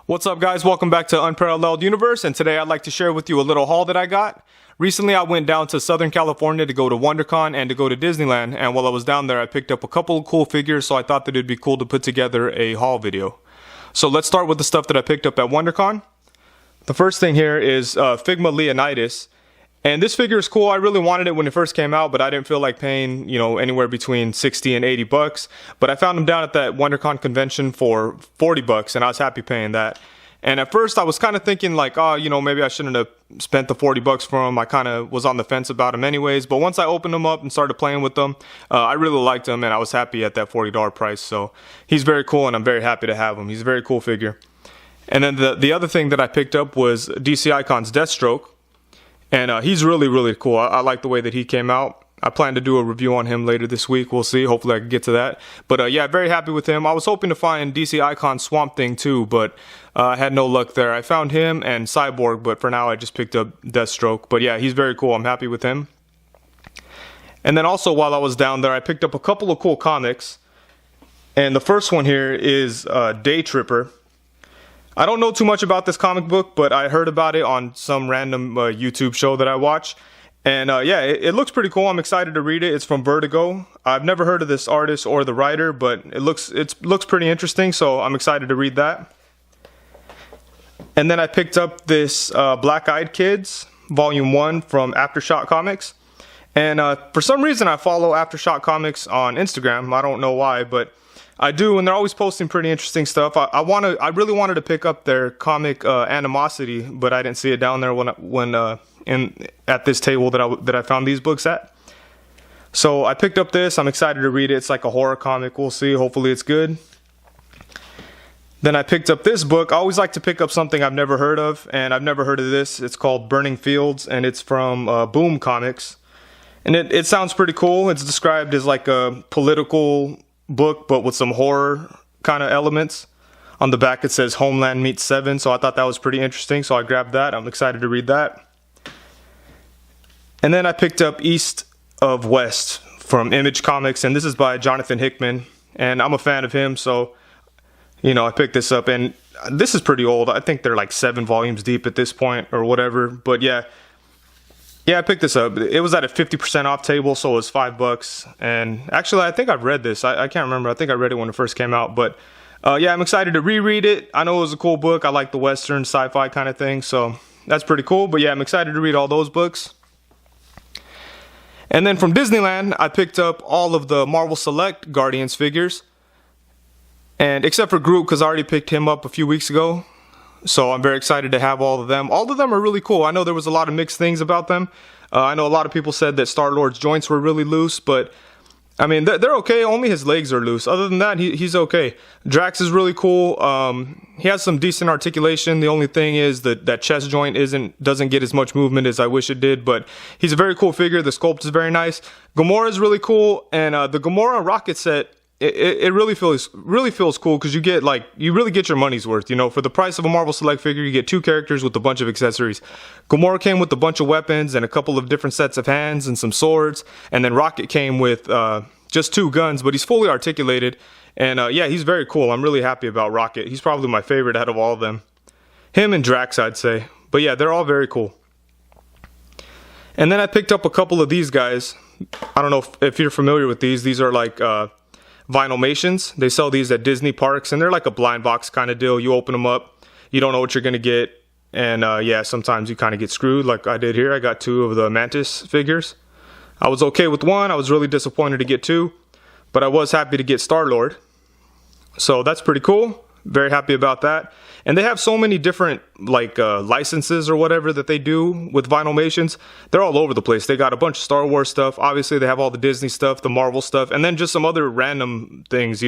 What's up, guys? Welcome back to Unparalleled Universe, and today I'd like to share with you a little haul that I got. Recently I went down to Southern California to go to WonderCon and to go to Disneyland, and while I was down there I picked up a couple of cool figures, so I thought that it'd be cool to put together a haul video. So let's start with the stuff that I picked up at WonderCon. The first thing here is Figma Leonidas. And this figure is cool. I really wanted it when it first came out, but I didn't feel like paying, anywhere between 60 and 80 bucks. But I found him down at that WonderCon convention for 40 bucks, and I was happy paying that. And at first I was kind of thinking like, maybe I shouldn't have spent the 40 bucks for him. I kind of was on the fence about him anyways. But once I opened him up and started playing with them, I really liked him, and I was happy at that $40 price. So he's very cool, and I'm very happy to have him. He's a very cool figure. And then the other thing that I picked up was DC Icon's Deathstroke. And he's really, really cool. I like the way that he came out. I plan to do a review on him later this week. We'll see. Hopefully I can get to that. But yeah, very happy with him. I was hoping to find DC Icon Swamp Thing too, but I had no luck there. I found him and Cyborg, but for now I just picked up Deathstroke. But yeah, he's very cool. I'm happy with him. And then also while I was down there, I picked up a couple of cool comics. And the first one here is Day Tripper. I don't know too much about this comic book, but I heard about it on some random YouTube show that I watch. And yeah, it looks pretty cool. I'm excited to read it. It's from Vertigo. I've never heard of this artist or the writer, but it looks pretty interesting, so I'm excited to read that. And then I picked up this Black Eyed Kids Volume 1 from Aftershock Comics. And for some reason I follow Aftershock Comics on Instagram. I don't know why, but I do, and they're always posting pretty interesting stuff. I really wanted to pick up their comic Animosity, but I didn't see it down there at this table that I found these books at. So I picked up this. I'm excited to read it. It's like a horror comic. We'll see. Hopefully it's good. Then I picked up this book. I always like to pick up something I've never heard of, and I've never heard of this. It's called Burning Fields, and it's from Boom Comics. And it sounds pretty cool. It's described as like a political book, but with some horror kind of elements. On the back it says Homeland meets Seven, so I thought that was pretty interesting, so I grabbed that. I'm excited to read that. And then I picked up East of West from Image Comics, and this is by Jonathan Hickman, and I'm a fan of him, so I picked this up. And this is pretty old. I think they're like 7 volumes deep at this point or whatever, but yeah, I picked this up. It was at a 50% off table, so it was $5. And actually, I think I've read this. I can't remember. I think I read it when it first came out. But yeah, I'm excited to reread it. I know it was a cool book. I like the Western sci-fi kind of thing, so that's pretty cool. But yeah, I'm excited to read all those books. And then from Disneyland, I picked up all of the Marvel Select Guardians figures. And except for Groot, because I already picked him up a few weeks ago. So I'm very excited to have all of them. All of them are really cool. I know there was a lot of mixed things about them. I know a lot of people said that Star-Lord's joints were really loose, but I mean, they're okay. Only his legs are loose. Other than that, he's okay. Drax is really cool. He has some decent articulation. The only thing is that chest joint doesn't get as much movement as I wish it did, but he's a very cool figure. The sculpt is very nice. Gamora is really cool, and the Gamora rocket set, it really feels cool, because you really get your money's worth. For the price of a Marvel Select figure, you get 2 characters with a bunch of accessories. Gamora came with a bunch of weapons and a couple of different sets of hands and some swords, and then Rocket came with just 2 guns, but he's fully articulated, and yeah, he's very cool. I'm really happy about Rocket. He's probably my favorite out of all of them. Him and Drax, I'd say. But yeah, they're all very cool. And then I picked up a couple of these guys. I don't know if you're familiar with these. These are like Vinylmations. They sell these at Disney parks, and they're like a blind box kind of deal. You open them up, you don't know what you're gonna get, and yeah, sometimes you kind of get screwed, like I did here. I got 2 of the Mantis figures. I was okay with 1. I was really disappointed to get 2, but I was happy to get Star-Lord. So that's pretty cool. Very happy about that. And they have so many different licenses or whatever that they do with Vinylmations. They're all over the place. They got a bunch of Star Wars stuff. Obviously, they have all the Disney stuff, the Marvel stuff, and then just some other random things.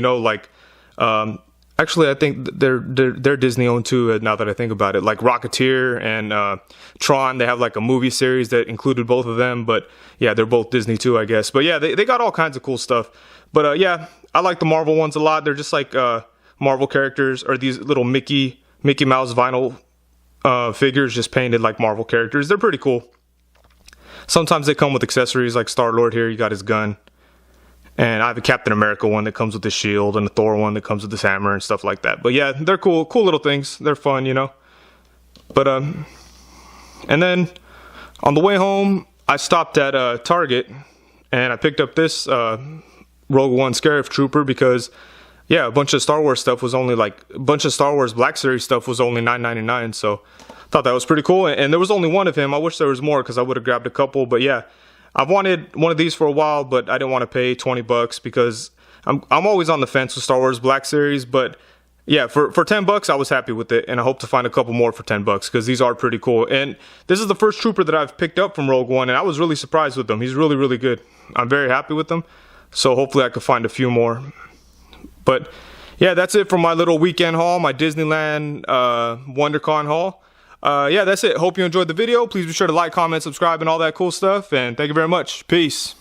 Actually, I think they're Disney owned too. Now that I think about it, like Rocketeer and Tron, they have like a movie series that included both of them. But yeah, they're both Disney too, I guess. But yeah, they got all kinds of cool stuff. But yeah, I like the Marvel ones a lot. They're just like Marvel characters, or these little Mickey Mouse vinyl figures just painted like Marvel characters. They're pretty cool. Sometimes they come with accessories, like Star-Lord here. You got his gun. And I have a Captain America one that comes with the shield, and a Thor one that comes with this hammer and stuff like that. But yeah, they're cool little things. They're fun, you know. But and then on the way home, I stopped at Target, and I picked up this Rogue One Scarif Trooper because, yeah, a bunch of Star Wars stuff was only like, a bunch of Star Wars Black Series stuff was only $9.99, so I thought that was pretty cool. And there was only one of him. I wish there was more because I would have grabbed a couple, but yeah, I've wanted one of these for a while, but I didn't want to pay 20 bucks because I'm always on the fence with Star Wars Black Series, but yeah, for 10 bucks, I was happy with it, and I hope to find a couple more for 10 bucks because these are pretty cool. And this is the first trooper that I've picked up from Rogue One, and I was really surprised with him. He's really, really good. I'm very happy with him, so hopefully I could find a few more. But yeah, that's it for my little weekend haul, my Disneyland WonderCon haul. Yeah, that's it. Hope you enjoyed the video. Please be sure to like, comment, subscribe, and all that cool stuff. And thank you very much. Peace.